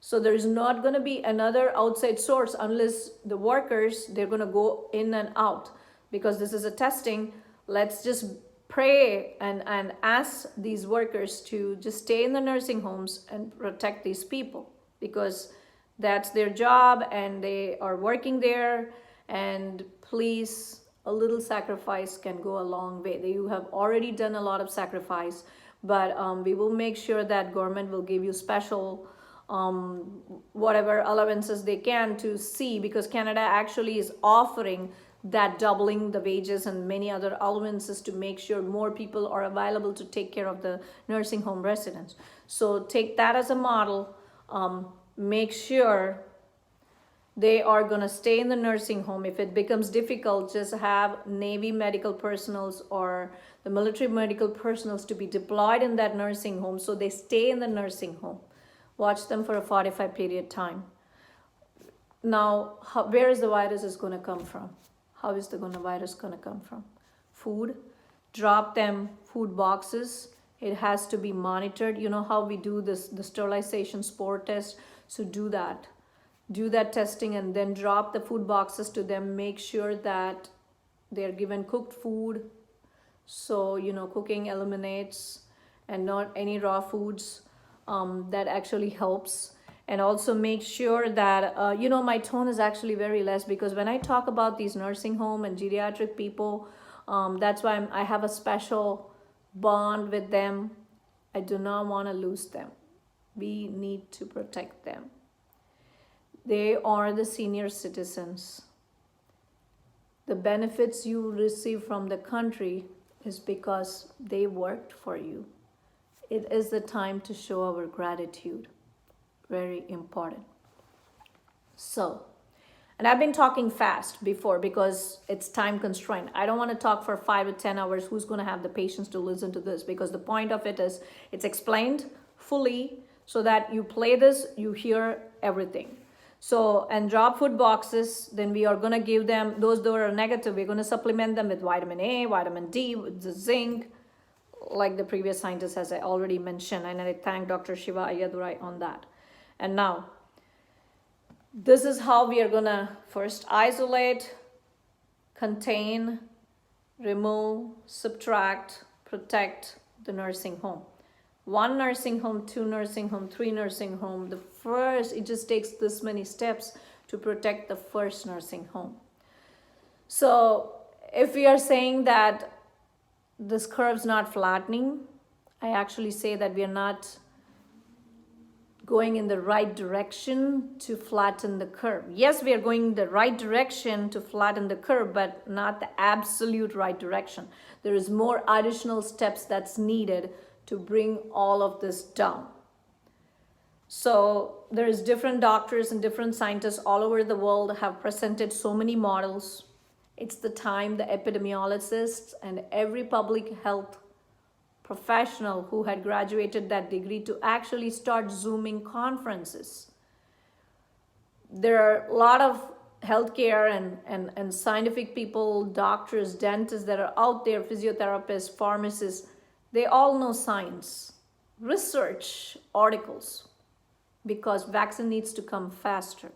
So there is not going to be another outside source unless the workers, they're going to go in and out, because this is a testing. Let's just pray and ask these workers to just stay in the nursing homes and protect these people, because that's their job and they are working there. And please, a little sacrifice can go a long way. You have already done a lot of sacrifice, but we will make sure that government will give you special whatever allowances they can to see, because Canada actually is offering that doubling the wages and many other allowances to make sure more people are available to take care of the nursing home residents. So take that as a model. Make sure they are going to stay in the nursing home. If it becomes difficult, just have Navy medical personnel or the military medical personnel to be deployed in that nursing home, so they stay in the nursing home. Watch them for a 45 period time. Now, where is the virus is going to come from? How is the coronavirus going to come from? Food. Drop them food boxes. It has to be monitored. You know how we do the sterilization spore test? So do that. Do that testing and then drop the food boxes to them. Make sure that they're given cooked food. So, cooking eliminates, and not any raw foods. That actually helps. And also make sure that, my tone is actually very less, because when I talk about these nursing home and geriatric people, that's why I have a special bond with them. I do not want to lose them. We need to protect them. They are the senior citizens. The benefits you receive from the country is because they worked for you. It is the time to show our gratitude. Very important. So, and I've been talking fast before because it's time constrained. I don't want to talk for 5 or 10 hours. Who's going to have the patience to listen to this? Because the point of it is it's explained fully so that you play this, you hear everything. So, and drop food boxes, then we are going to give them, those that are negative, we're going to supplement them with vitamin A, vitamin D, with the zinc, like the previous scientist has already mentioned. And I thank Dr. Shiva Ayadurai on that. And now, this is how we are going to first isolate, contain, remove, subtract, protect the nursing home. 1 nursing home, 2 nursing home, 3 nursing home. The first, it just takes this many steps to protect the first nursing home. So if we are saying that this curve's not flattening, I actually say that we are not going in the right direction to flatten the curve. Yes, we are going in the right direction to flatten the curve, but not the absolute right direction. There is more additional steps that's needed to bring all of this down. So there is different doctors and different scientists all over the world have presented so many models. It's the time the epidemiologists and every public health professional who had graduated that degree to actually start Zooming conferences. There are a lot of healthcare and scientific people, doctors, dentists that are out there, physiotherapists, pharmacists. They all know science, research articles, because vaccine needs to come faster.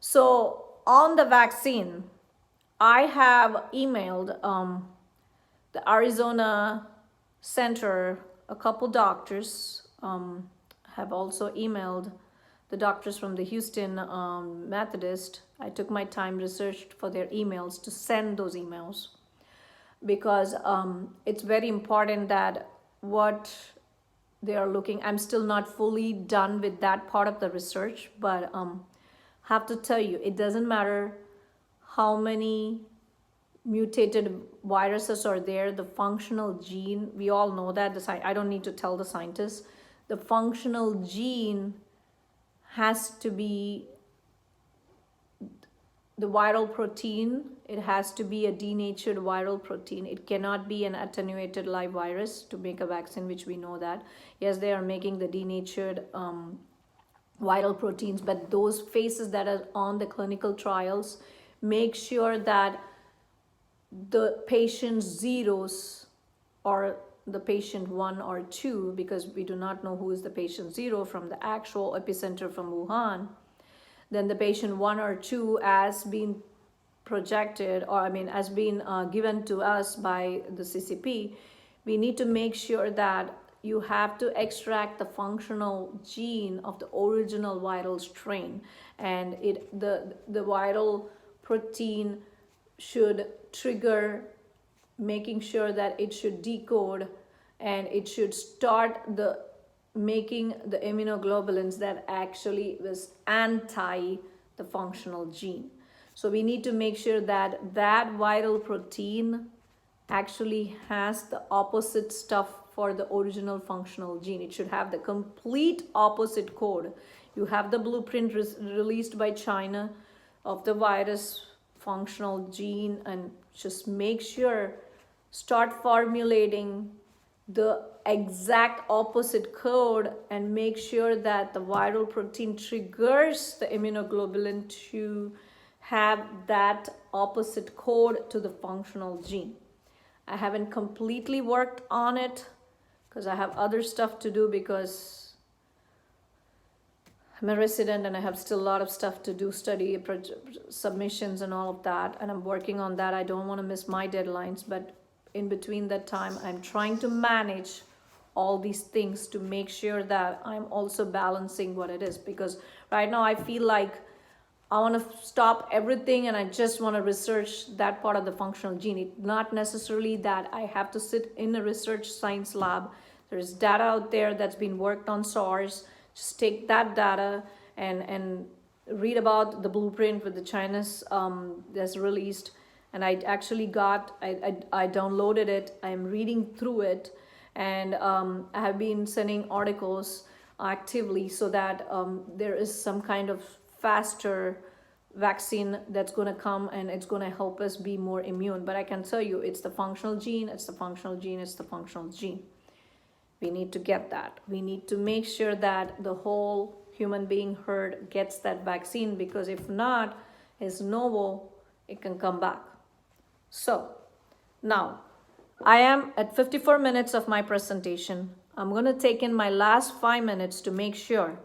So on the vaccine, I have emailed the Arizona Center, a couple doctors, have also emailed the doctors from the Houston Methodist. I took my time, researched for their emails to send those emails, because it's very important that what they are looking, I'm still not fully done with that part of the research, but have to tell you, it doesn't matter how many mutated viruses are there, the functional gene, we all know that, I don't need to tell the scientists, the functional gene has to be the viral protein. It has to be a denatured viral protein. It cannot be an attenuated live virus to make a vaccine, which we know that. Yes, they are making the denatured viral proteins, but those phases that are on the clinical trials, make sure that the patient zeros or the patient 1 or 2, because we do not know who is the patient 0 from the actual epicenter from Wuhan, then the patient 1 or 2 as being projected, or as being given to us by the CCP, we need to make sure that you have to extract the functional gene of the original viral strain, and the viral protein should trigger, making sure that it should decode, and it should start the making the immunoglobulins that actually was anti the functional gene. So we need to make sure that that viral protein actually has the opposite stuff for the original functional gene. It should have the complete opposite code. You have the blueprint released by China of the virus functional gene, and just make sure, start formulating the exact opposite code and make sure that the viral protein triggers the immunoglobulin to have that opposite code to the functional gene. I haven't completely worked on it because I have other stuff to do, because I'm a resident and I have still a lot of stuff to do, study, submissions and all of that, and I'm working on that. I don't want to miss my deadlines, but in between that time, I'm trying to manage all these things to make sure that I'm also balancing what it is. Because right now I feel like I want to stop everything and I just want to research that part of the functional gene. It's not necessarily that I have to sit in a research science lab. There's data out there that's been worked on SARS. Just take that data and read about the blueprint with the China's that's released. And I actually I downloaded it. I'm reading through it, and I have been sending articles actively so that there is some kind of faster vaccine that's going to come, and it's going to help us be more immune. But I can tell you, it's the functional gene, it's the functional gene, it's the functional gene. We need to get that. We need to make sure that the whole human being herd gets that vaccine, because if not, it's novel, it can come back. So now I am at 54 minutes of my presentation. I'm going to take in my last 5 minutes to make sure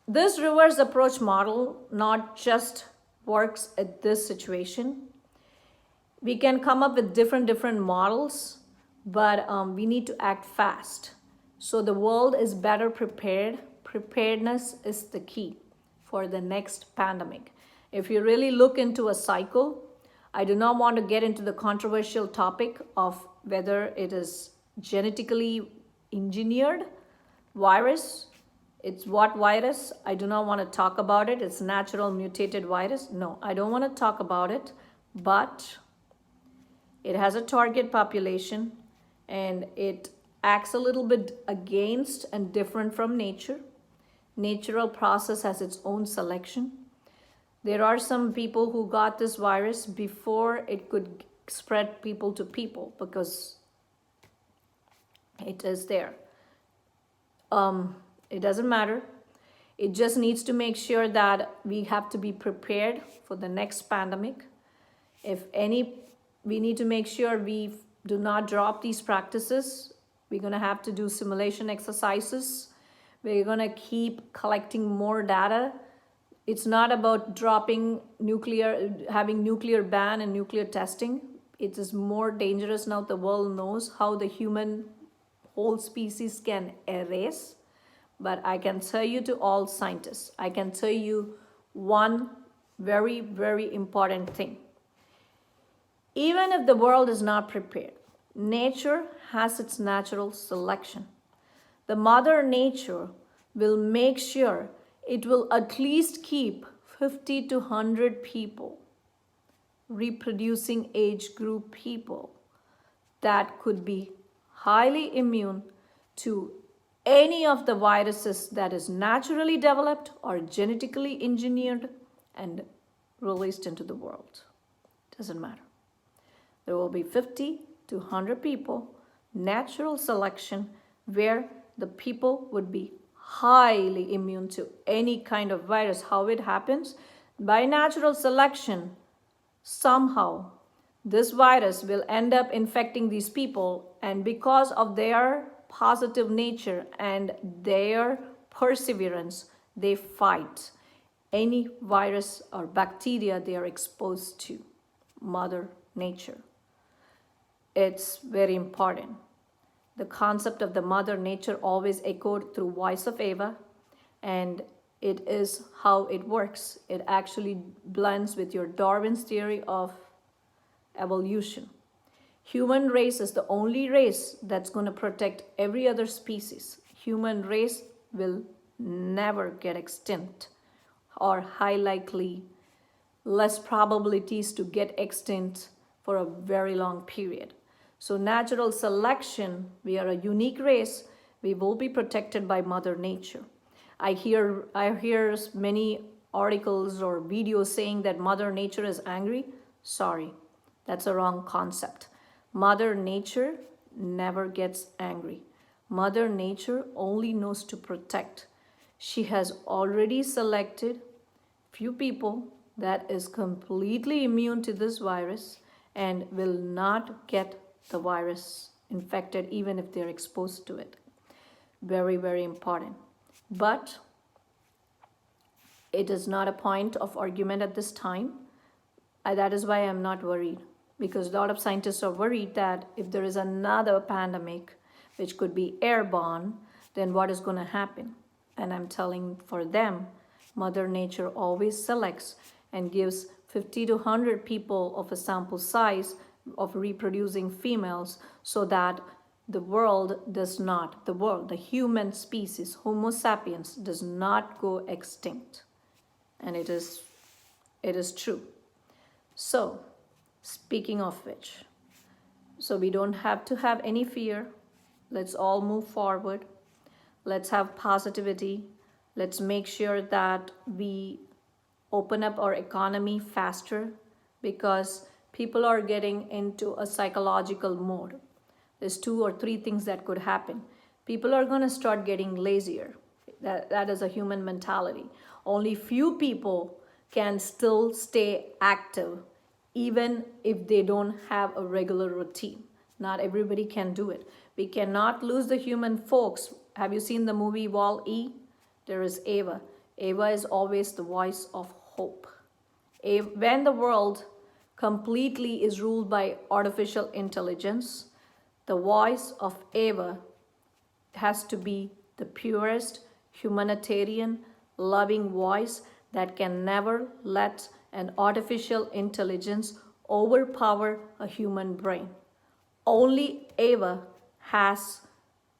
this reverse approach model not just works at this situation. We can come up with different models, but we need to act fast. So the world is better prepared. Preparedness is the key for the next pandemic. If you really look into a cycle, I do not want to get into the controversial topic of whether it is genetically engineered virus. It's what virus? I do not want to talk about it. It's natural mutated virus. No, I don't want to talk about it, but it has a target population and it acts a little bit against and different from nature. Natural process has its own selection. There are some people who got this virus before it could spread people to people because it is there. It doesn't matter. It just needs to make sure that we have to be prepared for the next pandemic. We need to make sure we do not drop these practices. We're going to have to do simulation exercises. We're going to keep collecting more data. It's not about having nuclear ban and nuclear testing. It is more dangerous now. The world knows how the human whole species can erase. But I can tell you, to all scientists, I can tell you one very, very important thing. Even if the world is not prepared, nature has its natural selection. The mother nature will make sure it will at least keep 50 to 100 people, reproducing age group people, that could be highly immune to any of the viruses that is naturally developed or genetically engineered and released into the world. Doesn't matter. There will be 50 to 100 people, natural selection, where the people would be highly immune to any kind of virus. How it happens? By natural selection, somehow this virus will end up infecting these people, and because of their positive nature and their perseverance, they fight any virus or bacteria they are exposed to. Mother nature. It's very important. The concept of the mother nature always echoed through Voice of Ava, and it is how it works. It actually blends with your Darwin's theory of evolution. Human race is the only race that's going to protect every other species. Human race will never get extinct, or high likely, less probabilities to get extinct for a very long period. So natural selection, we are a unique race. We will be protected by Mother Nature. I hear many articles or videos saying that Mother Nature is angry. Sorry, that's a wrong concept. Mother Nature never gets angry. Mother Nature only knows to protect. She has already selected few people that is completely immune to this virus and will not get the virus infected even if they're exposed to it. Very, very important. But it is not a point of argument at this time. That is why I'm not worried, because a lot of scientists are worried that if there is another pandemic, which could be airborne, then what is going to happen? And I'm telling for them, Mother Nature always selects and gives 50 to 100 people of a sample size of reproducing females so that the human species, Homo sapiens, does not go extinct. And it is true. So, speaking of which, so we don't have to have any fear. Let's all move forward. Let's have positivity. Let's make sure that we open up our economy faster, because people are getting into a psychological mode. There's 2 or 3 things that could happen. People are going to start getting lazier. That is a human mentality. Only few people can still stay active even if they don't have a regular routine. Not everybody can do it. We cannot lose the human folks. Have you seen the movie Wall-E? There is Ava. Ava is always the voice of hope. When the world completely is ruled by artificial intelligence, the voice of Ava has to be the purest, humanitarian, loving voice that can never let an artificial intelligence overpower a human brain. Only Ava has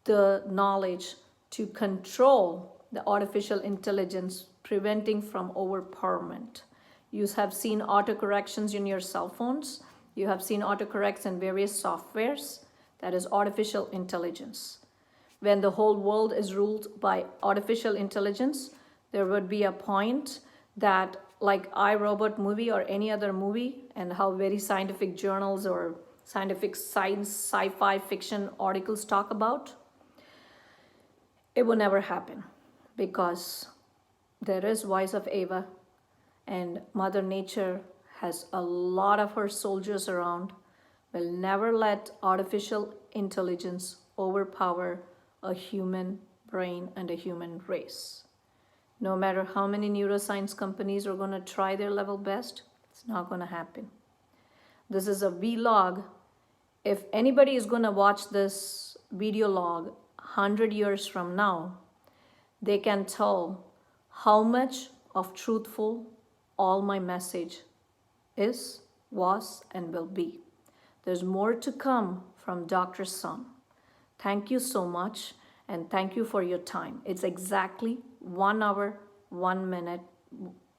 the knowledge to control the artificial intelligence, preventing from overpowerment. You have seen autocorrections in your cell phones. You have seen autocorrects in various softwares. That is artificial intelligence. When the whole world is ruled by artificial intelligence, there would be a point that, like iRobot movie or any other movie, and how very scientific journals or scientific science, sci-fi fiction articles talk about, it will never happen, because there is voice of Ava, and Mother Nature has a lot of her soldiers around, will never let artificial intelligence overpower a human brain and a human race. No matter how many neuroscience companies are going to try their level best, it's not going to happen. This is a vlog. If anybody is going to watch this video log 100 years from now, they can tell how much of truthful all my message is, was, and will be. There's more to come from Dr. Sun. Thank you so much, and thank you for your time. It's exactly 1 hour, 1 minute,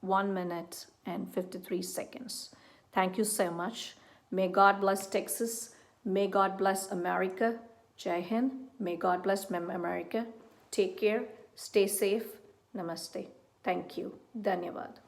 1 minute and 53 seconds. Thank you so much. May God bless Texas. May God bless America. Jai Hind. May God bless America. Take care. Stay safe. Namaste. Thank you. Dhanyavad.